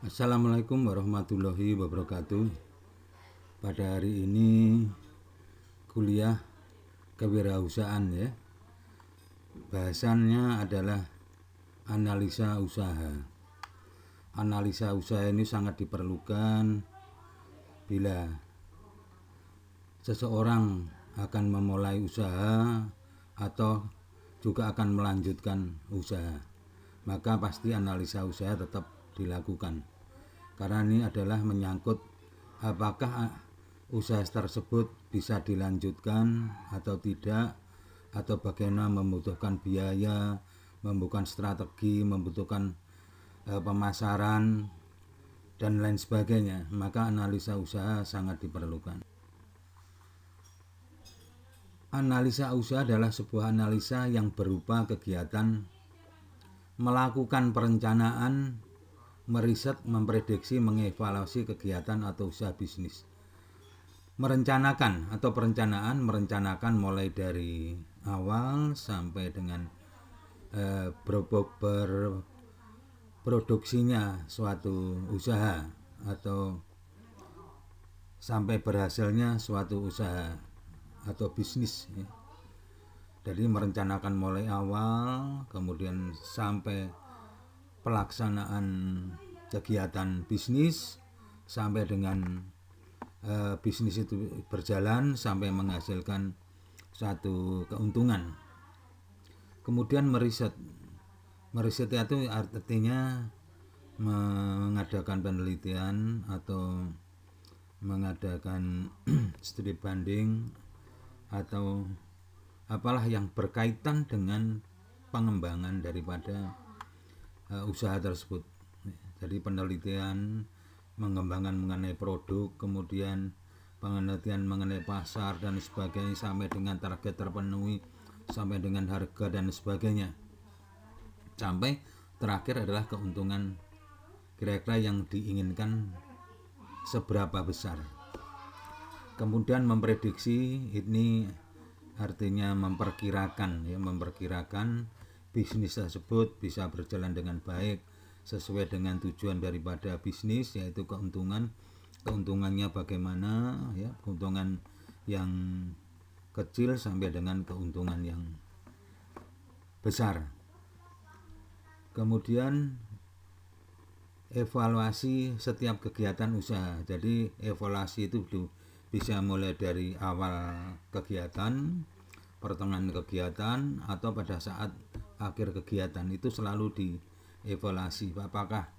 Assalamualaikum warahmatullahi wabarakatuh. Pada hari ini kuliah kewirausahaan ya. Bahasannya adalah analisa usaha. Analisa usaha ini sangat diperlukan bila seseorang akan memulai usaha atau juga akan melanjutkan usaha. Maka pasti analisa usaha tetap dilakukan, karena ini adalah menyangkut apakah usaha tersebut bisa dilanjutkan atau tidak, atau bagaimana membutuhkan biaya, membutuhkan strategi, membutuhkan pemasaran dan lain sebagainya. Maka analisa usaha sangat diperlukan. Analisa usaha adalah sebuah analisa yang berupa kegiatan melakukan perencanaan, meriset, memprediksi, mengevaluasi kegiatan atau usaha bisnis. Merencanakan atau perencanaan, merencanakan mulai dari awal sampai dengan berproduksinya suatu usaha atau sampai berhasilnya suatu usaha atau bisnis ya. Jadi merencanakan mulai awal, kemudian sampai pelaksanaan kegiatan bisnis, sampai dengan bisnis itu berjalan sampai menghasilkan satu keuntungan. Kemudian meriset itu artinya mengadakan penelitian atau mengadakan studi banding atau apalah yang berkaitan dengan pengembangan daripada usaha tersebut. Jadi penelitian mengembangkan mengenai produk, kemudian penelitian mengenai pasar dan sebagainya sampai dengan target terpenuhi, sampai dengan harga dan sebagainya, sampai terakhir adalah keuntungan kira-kira yang diinginkan seberapa besar. Kemudian memprediksi, ini artinya memperkirakan ya, memperkirakan bisnis tersebut bisa berjalan dengan baik sesuai dengan tujuan daripada bisnis, yaitu keuntungannya bagaimana ya, keuntungan yang kecil sampai dengan keuntungan yang besar. Kemudian evaluasi setiap kegiatan usaha. Jadi evaluasi itu bisa mulai dari awal kegiatan, pertengahan kegiatan, atau pada saat akhir kegiatan. Itu selalu dievaluasi apakah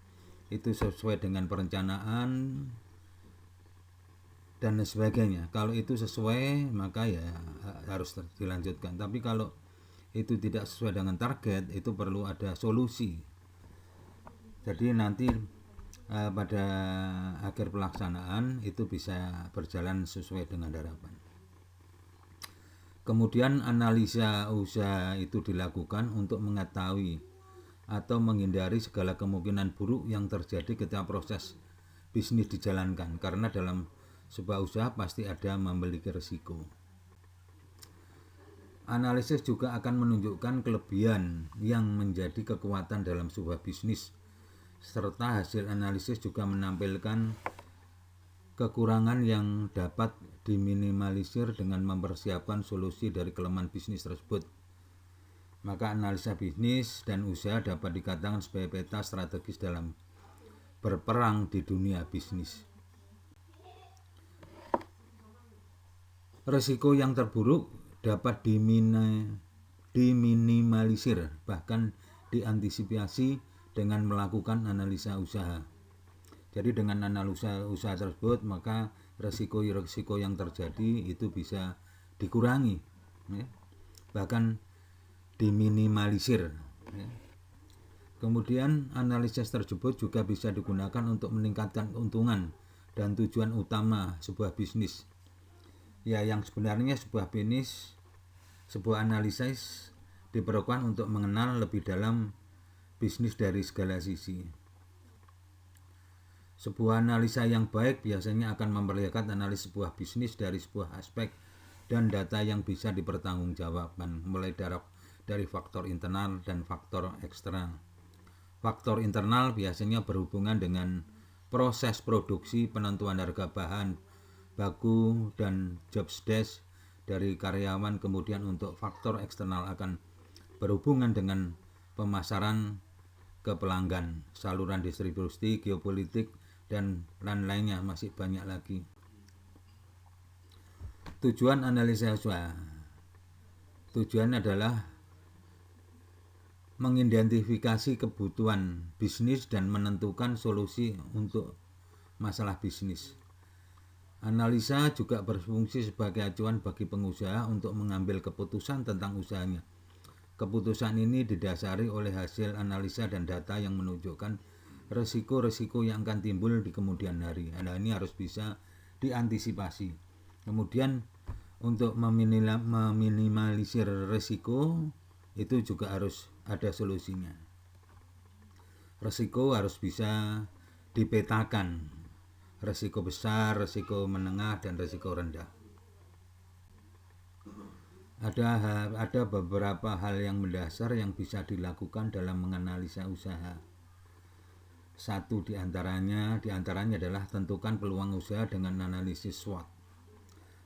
itu sesuai dengan perencanaan dan sebagainya. Kalau itu sesuai, maka ya harus dilanjutkan. Tapi kalau itu tidak sesuai dengan target, itu perlu ada solusi. Jadi nanti pada akhir pelaksanaan itu bisa berjalan sesuai dengan harapan. Kemudian analisa usaha itu dilakukan untuk mengetahui atau menghindari segala kemungkinan buruk yang terjadi ketika proses bisnis dijalankan, karena dalam sebuah usaha pasti ada memiliki risiko. Analisis juga akan menunjukkan kelebihan yang menjadi kekuatan dalam sebuah bisnis, serta hasil analisis juga menampilkan kekurangan yang dapat diminimalisir dengan mempersiapkan solusi dari kelemahan bisnis tersebut. Maka analisa bisnis dan usaha dapat dikatakan sebagai peta strategis dalam berperang di dunia bisnis. Risiko yang terburuk dapat diminimalisir, bahkan diantisipasi dengan melakukan analisa usaha. Jadi dengan analisa usaha tersebut, maka risiko yang terjadi itu bisa dikurangi ya, bahkan diminimalisir ya. Kemudian analisis tersebut juga bisa digunakan untuk meningkatkan keuntungan dan tujuan utama sebuah bisnis. Ya, yang sebenarnya sebuah bisnis, sebuah analisis diperlukan untuk mengenal lebih dalam bisnis dari segala sisi. Sebuah analisa yang baik biasanya akan memperlihatkan analisis sebuah bisnis dari sebuah aspek dan data yang bisa dipertanggungjawabkan, mulai dari faktor internal dan faktor eksternal. Faktor internal biasanya berhubungan dengan proses produksi, penentuan harga bahan baku dan jobs desk dari karyawan, kemudian untuk faktor eksternal akan berhubungan dengan pemasaran ke pelanggan, saluran distribusi, geopolitik, dan lain-lainnya, masih banyak lagi. Tujuan analisa usaha. Tujuan adalah mengidentifikasi kebutuhan bisnis dan menentukan solusi untuk masalah bisnis. Analisa juga berfungsi sebagai acuan bagi pengusaha untuk mengambil keputusan tentang usahanya. Keputusan ini didasari oleh hasil analisa dan data yang menunjukkan resiko-resiko yang akan timbul di kemudian hari. Nah, ini harus bisa diantisipasi. Kemudian untuk meminimalisir resiko itu juga harus ada solusinya. Resiko harus bisa dipetakan. Resiko besar, resiko menengah, dan resiko rendah. Ada beberapa hal yang mendasar yang bisa dilakukan dalam menganalisa usaha. Satu diantaranya adalah tentukan peluang usaha dengan analisis SWOT.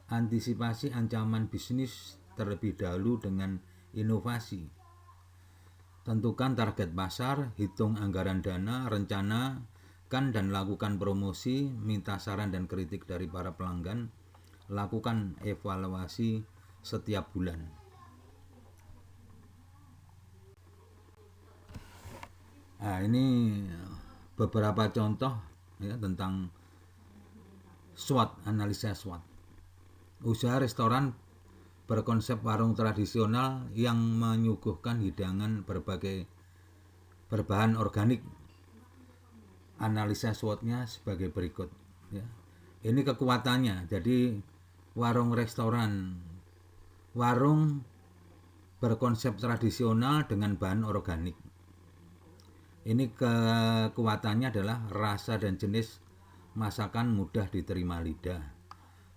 Antisipasi ancaman bisnis terlebih dahulu dengan inovasi. Tentukan target pasar, hitung anggaran dana, rencanakan dan lakukan promosi, minta saran dan kritik dari para pelanggan, lakukan evaluasi setiap bulan. Nah, ini beberapa contoh ya tentang SWOT, analisa SWOT. Usaha restoran berkonsep warung tradisional yang menyuguhkan hidangan berbahan organik. Analisa SWOT-nya sebagai berikut ya. Ini kekuatannya. Jadi warung berkonsep tradisional dengan bahan organik. Ini kekuatannya adalah rasa dan jenis masakan mudah diterima lidah.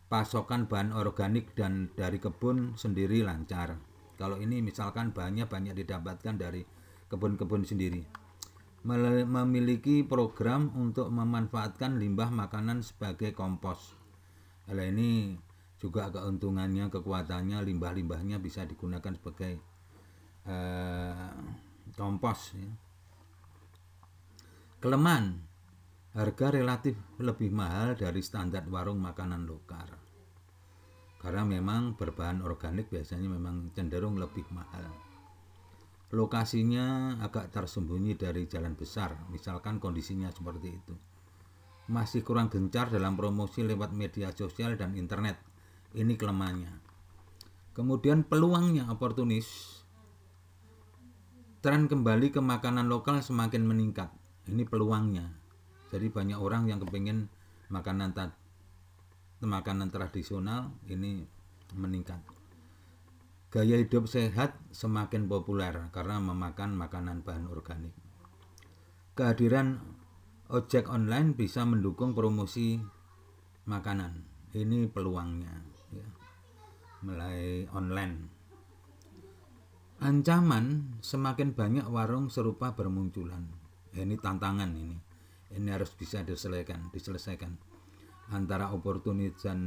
Pasokan bahan organik dan dari kebun sendiri lancar. Kalau ini misalkan bahannya banyak didapatkan dari kebun-kebun sendiri. Memiliki program untuk memanfaatkan limbah makanan sebagai kompos. Hal ini juga keuntungannya, kekuatannya, limbah-limbahnya bisa digunakan sebagai kompos ya. Kelemahan, harga relatif lebih mahal dari standar warung makanan lokal. Karena memang berbahan organik biasanya memang cenderung lebih mahal. Lokasinya agak tersembunyi dari jalan besar, misalkan kondisinya seperti itu. Masih kurang gencar dalam promosi lewat media sosial dan internet. Ini kelemahannya. Kemudian peluangnya oportunis. Tren kembali ke makanan lokal semakin meningkat. Ini peluangnya. Jadi banyak orang yang kepingin makanan tradisional ini meningkat. Gaya hidup sehat semakin populer karena memakan makanan bahan organik. Kehadiran ojek online bisa mendukung promosi makanan. Ini peluangnya ya, mulai online. Ancaman semakin banyak warung serupa bermunculan. Ini tantangan ini. Ini harus bisa diselesaikan. Antara opportunity dan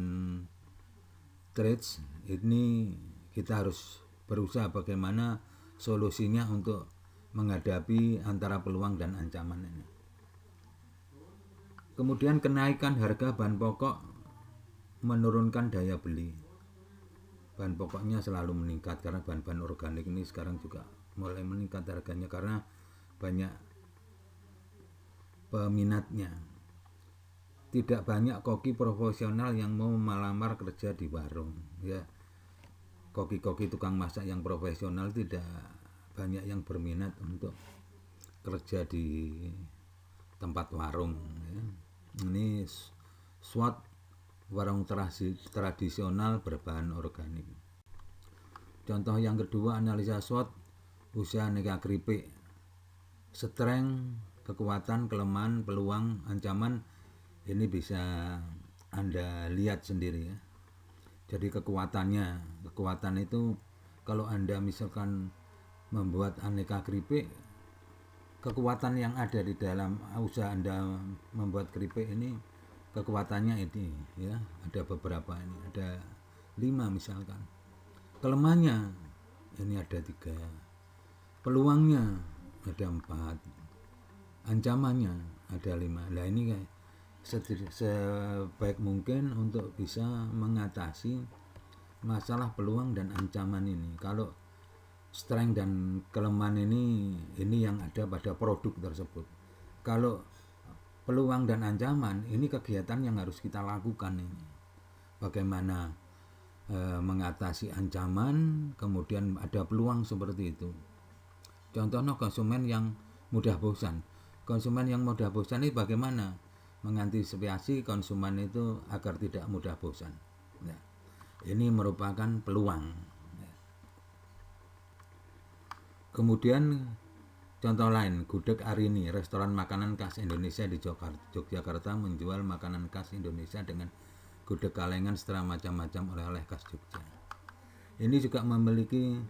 threats ini kita harus berusaha bagaimana solusinya untuk menghadapi antara peluang dan ancaman ini. Kemudian kenaikan harga bahan pokok menurunkan daya beli. Bahan pokoknya selalu meningkat karena bahan-bahan organik ini sekarang juga mulai meningkat harganya karena banyak peminatnya. Tidak banyak koki profesional yang mau melamar kerja di warung ya. Koki-koki tukang masak yang profesional tidak banyak yang berminat untuk kerja di tempat warung ya. Ini SWOT warung tradisional berbahan organik. Contoh yang kedua, analisa SWOT usaha aneka keripik. Strength, kekuatan, kelemahan, peluang, ancaman ini bisa Anda lihat sendiri ya. Jadi kekuatan itu kalau Anda misalkan membuat aneka keripik, kekuatan yang ada di dalam usaha Anda membuat keripik ini, kekuatannya ini ya, ada beberapa ini, ada 5 misalkan. Kelemahannya ini ada 3, peluangnya ada 4, ancamannya ada 5. Nah ini kayak sebaik mungkin untuk bisa mengatasi masalah peluang dan ancaman ini. Kalau strength dan kelemahan ini yang ada pada produk tersebut. Kalau peluang dan ancaman ini kegiatan yang harus kita lakukan ini. Bagaimana mengatasi ancaman, kemudian ada peluang seperti itu. Contohnya konsumen yang mudah bosan. Konsumen yang mudah bosan ini bagaimana mengantisipasi konsumen itu agar tidak mudah bosan. Nah, ini merupakan peluang. Kemudian contoh lain, Gudeg Arini, restoran makanan khas Indonesia di Yogyakarta menjual makanan khas Indonesia dengan gudeg kalengan setelah macam-macam oleh-oleh khas Jogja. Ini juga memiliki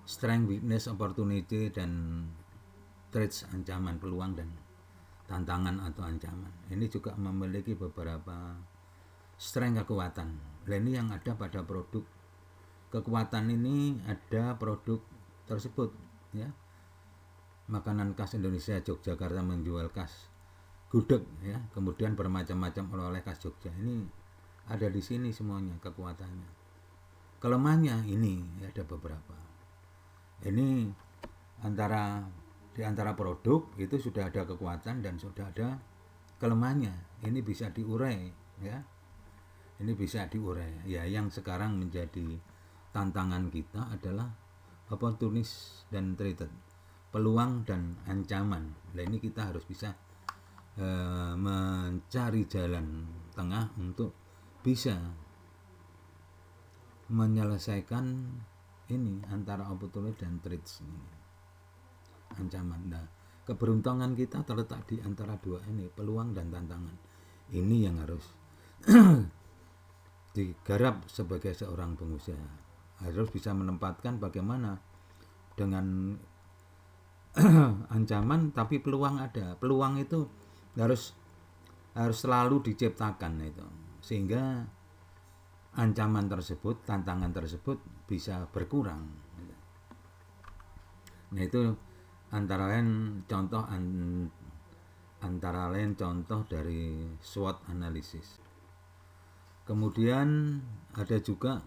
strength, weakness, opportunity, dan threats, ancaman, peluang, dan tantangan atau ancaman. Ini juga memiliki beberapa strength, kekuatan. Nah, ini yang ada pada produk. Kekuatan ini ada produk tersebut ya. Makanan khas Indonesia Yogyakarta menjual khas gudeg ya, kemudian bermacam-macam oleh-oleh khas Jogja. Ini ada di sini semuanya kekuatannya. Kelemahannya ini ya, ada beberapa. Ini di antara produk itu sudah ada kekuatan dan sudah ada kelemahannya. Ini bisa diurai ya. Ini bisa diurai. Ya, yang sekarang menjadi tantangan kita adalah opportunis dan threat, peluang dan ancaman. Nah, ini kita harus bisa mencari jalan tengah untuk bisa menyelesaikan ini antara opportunis dan threat ini, ancaman. Nah, keberuntungan kita terletak di antara dua ini, peluang dan tantangan. Ini yang harus digarap sebagai seorang pengusaha. Harus bisa menempatkan bagaimana dengan ancaman tapi peluang ada. Peluang itu harus selalu diciptakan itu, sehingga ancaman tersebut, tantangan tersebut bisa berkurang. Nah, itu antara lain contoh dari SWOT analisis. Kemudian ada juga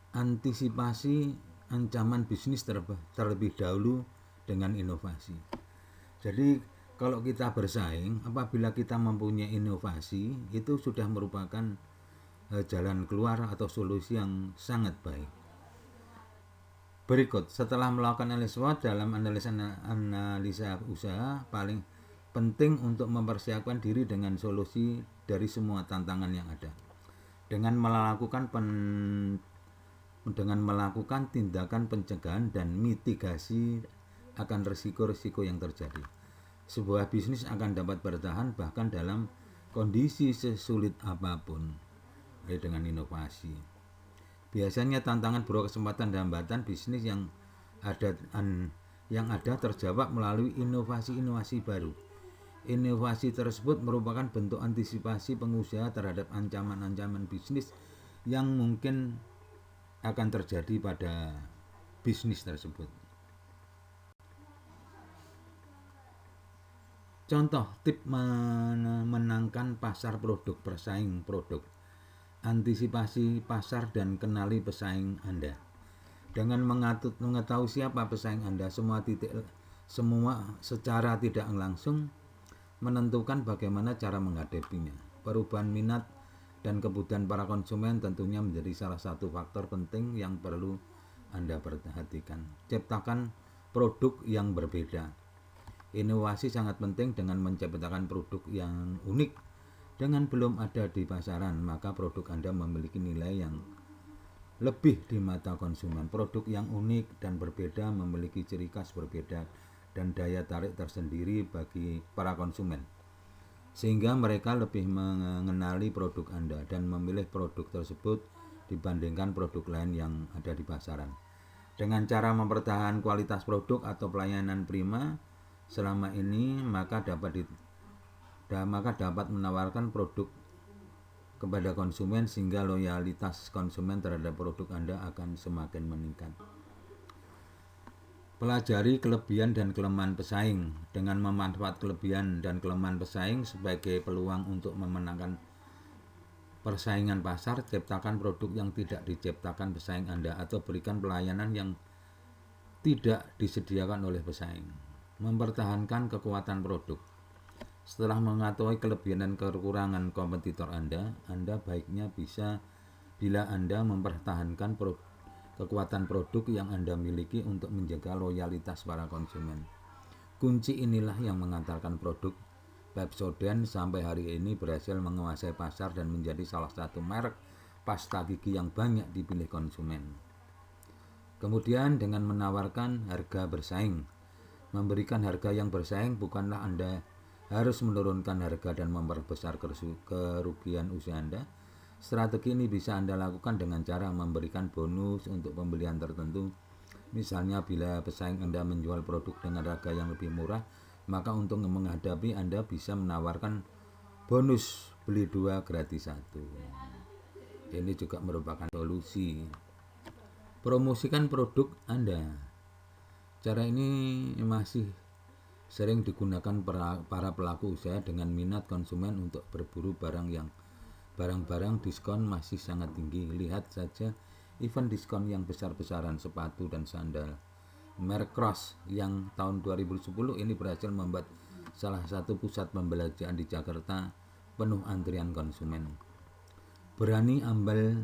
antisipasi ancaman bisnis terlebih dahulu dengan inovasi. Jadi kalau kita bersaing, apabila kita mempunyai inovasi, itu sudah merupakan jalan keluar atau solusi yang sangat baik. Berikut, setelah melakukan analisa SWOT dalam analisa usaha, paling penting untuk mempersiapkan diri dengan solusi dari semua tantangan yang ada. Dengan melakukan tindakan pencegahan dan mitigasi akan risiko-risiko yang terjadi. Sebuah bisnis akan dapat bertahan bahkan dalam kondisi sesulit apapun dengan inovasi. Biasanya tantangan, berupa kesempatan dan hambatan bisnis yang ada terjawab melalui inovasi-inovasi baru. Inovasi tersebut merupakan bentuk antisipasi pengusaha terhadap ancaman-ancaman bisnis yang mungkin akan terjadi pada bisnis tersebut. Contoh tip menangkan pasar produk, bersaing produk. Antisipasi pasar dan kenali pesaing Anda. Dengan mengetahui siapa pesaing Anda, semua secara tidak langsung menentukan bagaimana cara menghadapinya. Perubahan minat dan kebutuhan para konsumen tentunya menjadi salah satu faktor penting yang perlu Anda perhatikan. Ciptakan produk yang berbeda. Inovasi sangat penting. Dengan menciptakan produk yang unik dengan belum ada di pasaran, maka produk Anda memiliki nilai yang lebih di mata konsumen. Produk yang unik dan berbeda memiliki ciri khas berbeda dan daya tarik tersendiri bagi para konsumen, sehingga mereka lebih mengenali produk Anda dan memilih produk tersebut dibandingkan produk lain yang ada di pasaran. Dengan cara mempertahankan kualitas produk atau pelayanan prima selama ini, maka dapat menawarkan produk kepada konsumen sehingga loyalitas konsumen terhadap produk Anda akan semakin meningkat. Pelajari kelebihan dan kelemahan pesaing. Dengan memanfaatkan kelebihan dan kelemahan pesaing sebagai peluang untuk memenangkan persaingan pasar, ciptakan produk yang tidak diciptakan pesaing Anda atau berikan pelayanan yang tidak disediakan oleh pesaing. Mempertahankan kekuatan produk. Setelah mengetahui kelebihan dan kekurangan kompetitor Anda baiknya bila Anda mempertahankan kekuatan produk yang Anda miliki untuk menjaga loyalitas para konsumen. Kunci inilah yang mengantarkan produk Pepsodent sampai hari ini berhasil menguasai pasar dan menjadi salah satu merek pasta gigi yang banyak dipilih konsumen. Kemudian dengan menawarkan harga bersaing. Memberikan harga yang bersaing bukanlah Anda harus menurunkan harga dan memperbesar kerugian usaha Anda. Strategi ini bisa Anda lakukan dengan cara memberikan bonus untuk pembelian tertentu. Misalnya bila pesaing Anda menjual produk dengan harga yang lebih murah, maka untuk menghadapi Anda bisa menawarkan bonus beli 2 gratis 1. Ini juga merupakan solusi. Promosikan produk Anda. Cara ini masih sering digunakan para pelaku usaha dengan minat konsumen untuk berburu barang-barang diskon masih sangat tinggi. Lihat saja event diskon yang besar-besaran sepatu dan sandal merek Cross yang tahun 2010 ini berhasil membuat salah satu pusat pembelanjaan di Jakarta penuh antrian konsumen. Berani ambil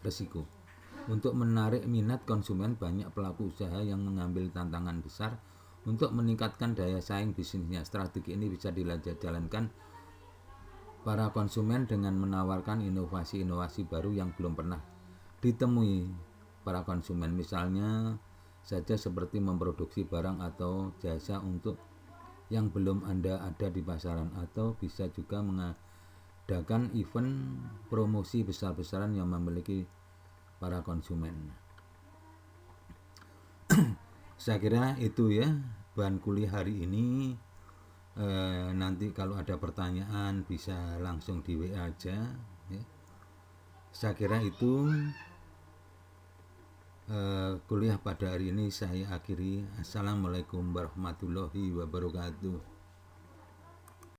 resiko. Untuk menarik minat konsumen, banyak pelaku usaha yang mengambil tantangan besar untuk meningkatkan daya saing bisnisnya. Strategi ini bisa dijalankan para konsumen dengan menawarkan inovasi-inovasi baru yang belum pernah ditemui para konsumen. Misalnya saja seperti memproduksi barang atau jasa untuk yang belum ada di pasaran, atau bisa juga mengadakan event promosi besar-besaran yang memiliki para konsumen. Saya kira itu ya bahan kuliah hari ini. Nanti kalau ada pertanyaan bisa langsung di WA aja ya. Saya kira itu kuliah pada hari ini saya akhiri. Assalamualaikum warahmatullahi wabarakatuh.